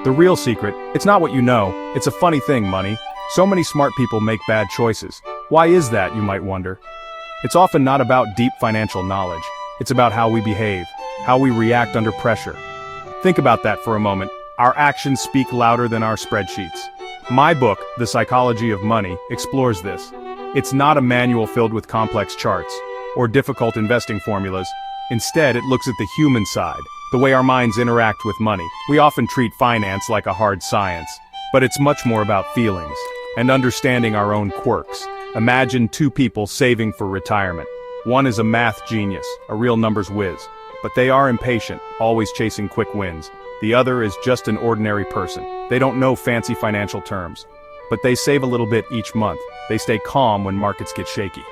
The real secret, it's not what you know, it's a funny thing, money. So many smart people make bad choices. Why is that, you might wonder? It's often not about deep financial knowledge. It's about how we behave, how we react under pressure. Think about that for a moment. Our actions speak louder than our spreadsheets. My book, The Psychology of Money, explores this. It's not a manual filled with complex charts or difficult investing formulas. Instead, it looks at the human side, the way our minds interact with money. We often treat finance like a hard science, but it's much more about feelings and understanding our own quirks. Imagine two people saving for retirement. One is a math genius, a real numbers whiz, but they are impatient, always chasing quick wins. The other is just an ordinary person. They don't know fancy financial terms, but they save a little bit each month. They stay calm when markets get shaky.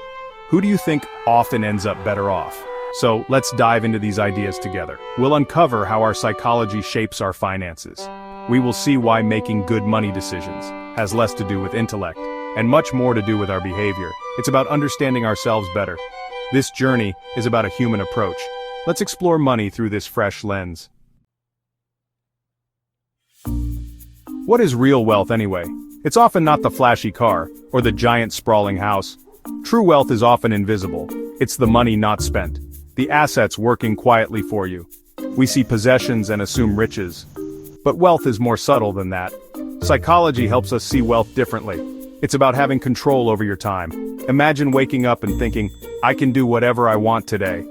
Who do you think often ends up better off? So let's dive into these ideas together. We'll uncover how our psychology shapes our finances. We will see why making good money decisions has less to do with intellect and much more to do with our behavior. It's about understanding ourselves better. This journey is about a human approach. Let's explore money through this fresh lens. What is real wealth anyway? It's often not the flashy car or the giant sprawling house. True wealth is often invisible. It's the money not spent, the assets working quietly for you. We see possessions and assume riches. But wealth is more subtle than that. Psychology helps us see wealth differently. It's about having control over your time. Imagine waking up and thinking, I can do whatever I want today.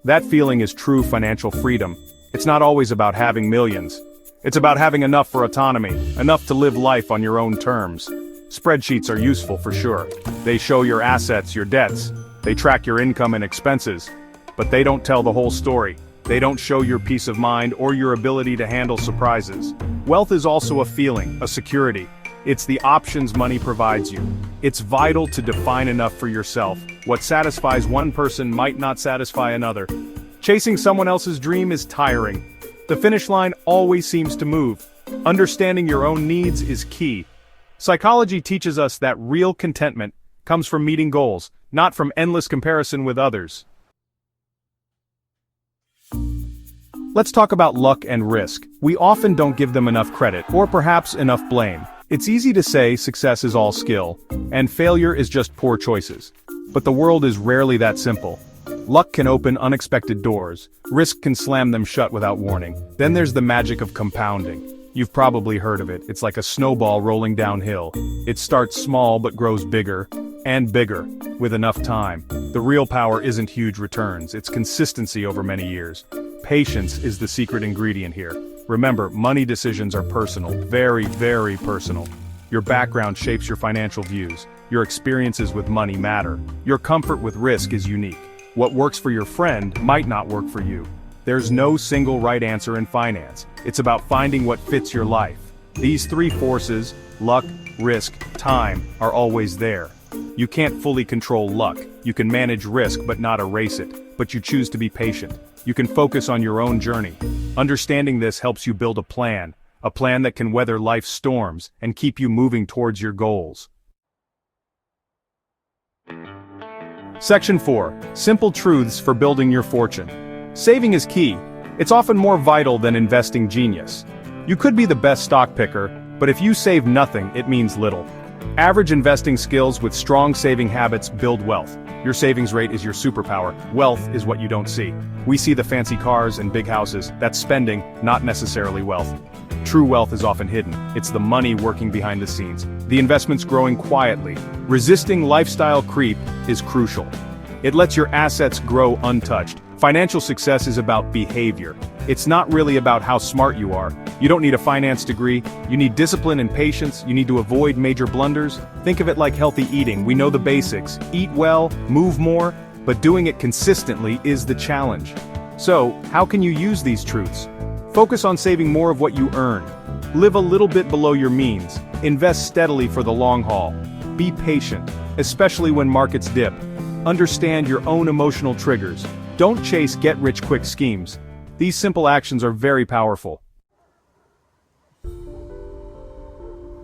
That feeling is true financial freedom. It's not always about having millions. It's about having enough for autonomy, enough to live life on your own terms. Spreadsheets are useful for sure. They show your assets, your debts. They track your income and expenses. But they don't tell the whole story. They don't show your peace of mind or your ability to handle surprises. Wealth is also a feeling, a security. It's the options money provides you. It's vital to define enough for yourself. What satisfies one person might not satisfy another. Chasing someone else's dream is tiring. The finish line always seems to move. Understanding your own needs is key. Psychology teaches us that real contentment comes from meeting goals, not from endless comparison with others. Let's talk about luck and risk. We often don't give them enough credit, or perhaps enough blame. It's easy to say success is all skill, and failure is just poor choices. But the world is rarely that simple. Luck can open unexpected doors. Risk can slam them shut without warning. Then there's the magic of compounding. You've probably heard of it. It's like a snowball rolling downhill. It starts small but grows bigger and bigger with enough time. The real power isn't huge returns, it's consistency over many years. Patience is the secret ingredient here. Remember, money decisions are personal, very, very personal. Your background shapes your financial views. Your experiences with money matter. Your comfort with risk is unique. What works for your friend might not work for you. There's no single right answer in finance. It's about finding what fits your life. These three forces, luck, risk, time, are always there. You can't fully control luck. You can manage risk but not erase it. But you choose to be patient. You can focus on your own journey. Understanding this helps you build a plan that can weather life's storms and keep you moving towards your goals. Section 4. Simple truths for building your fortune. Saving is key. It's often more vital than investing genius. You could be the best stock picker, but if you save nothing, it means little. Average investing skills with strong saving habits build wealth. Your savings rate is your superpower. Wealth is what you don't see. We see the fancy cars and big houses. That's spending, not necessarily wealth. True wealth is often hidden. It's the money working behind the scenes. The investments growing quietly. Resisting lifestyle creep is crucial. It lets your assets grow untouched. Financial success is about behavior. It's not really about how smart you are. You don't need a finance degree. You need discipline and patience. You need to avoid major blunders. Think of it like healthy eating. We know the basics. Eat well, move more, but doing it consistently is the challenge. So, how can you use these truths? Focus on saving more of what you earn. Live a little bit below your means. Invest steadily for the long haul. Be patient, especially when markets dip. Understand your own emotional triggers. Don't chase get-rich-quick schemes. These simple actions are very powerful.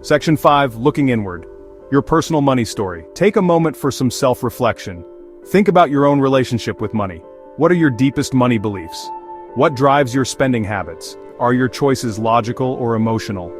Section 5. Looking inward. Your personal money story. Take a moment for some self-reflection. Think about your own relationship with money. What are your deepest money beliefs? What drives your spending habits? Are your choices logical or emotional?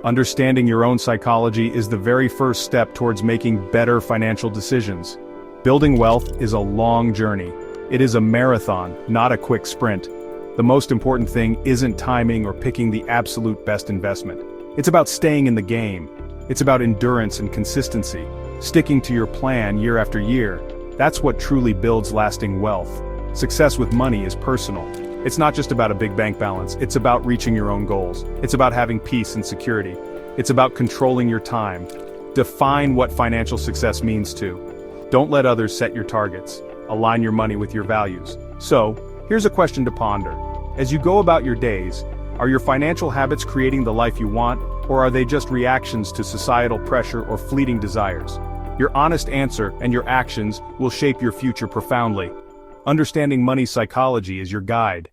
Understanding your own psychology is the very first step towards making better financial decisions. Building wealth is a long journey. It is a marathon, not a quick sprint. The most important thing isn't timing or picking the absolute best investment. It's about staying in the game. It's about endurance and consistency, sticking to your plan year after year. That's what truly builds lasting wealth. Success with money is personal. It's not just about a big bank balance, it's about reaching your own goals. It's about having peace and security. It's about controlling your time. Define what financial success means to. Don't let others set your targets. Align your money with your values. So, here's a question to ponder. As you go about your days, are your financial habits creating the life you want, or are they just reactions to societal pressure or fleeting desires? Your honest answer and your actions will shape your future profoundly. Understanding money psychology is your guide.